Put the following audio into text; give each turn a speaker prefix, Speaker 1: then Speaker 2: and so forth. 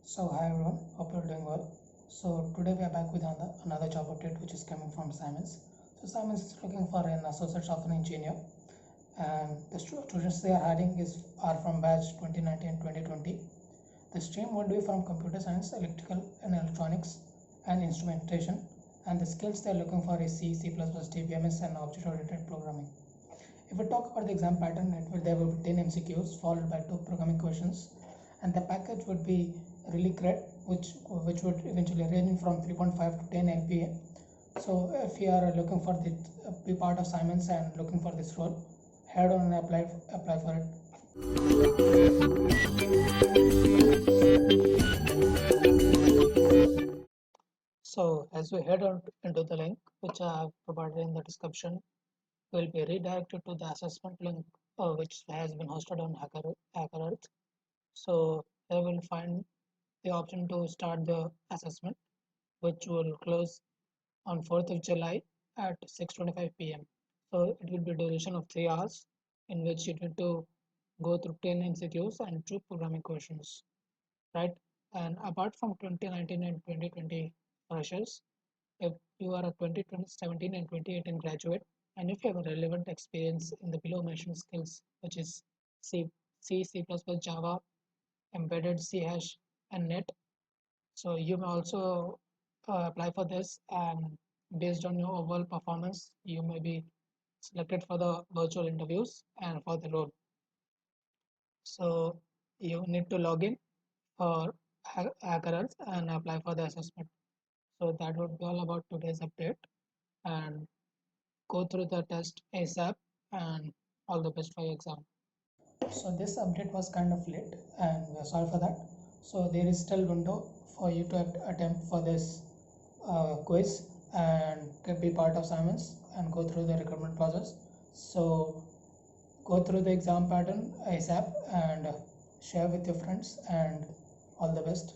Speaker 1: So hi everyone, hope you're doing well. So today we are back with another job update which is coming from Siemens. So Siemens is looking for an associate software engineer, and the students they are hiring are from batch 2019-2020. The stream would be from computer science, electrical and electronics, and instrumentation. And the skills they are looking for is C, C++, DBMS, and object-oriented programming. If we talk about the exam pattern, there will be 10 MCQs followed by 2 programming questions, and the package would be really great, which would eventually range from 3.5 to 10 LPA. So if you are looking for the be part of Siemens and looking for this role, head on and apply for it. So as we head on into the link which I have provided in the description, will be redirected to the assessment link which has been hosted on HackerEarth. So they will find the option to start the assessment, which will close on 4th of July at 6:25 p.m. So it will be a duration of 3 hours in which you need to go through 10 MCQs and 2 programming questions, right? And apart from 2019 and 2020 freshers, if you are a 2017 and 2018 graduate, and if you have a relevant experience in the below mentioned skills, which is C, C++, Java, embedded C hash, and net, so you may also apply for this, and based on your overall performance, you may be selected for the virtual interviews and for the role. So you need to log in for HackerEarth and apply for the assessment. So that would be all about today's update, and go through the test ASAP, and all the best for your exam. So this update was kind of late, and we're sorry for that. So there is still window for you to attempt for this quiz and be part of Siemens and go through the recruitment process. So go through the exam pattern ASAP and share with your friends, and all the best.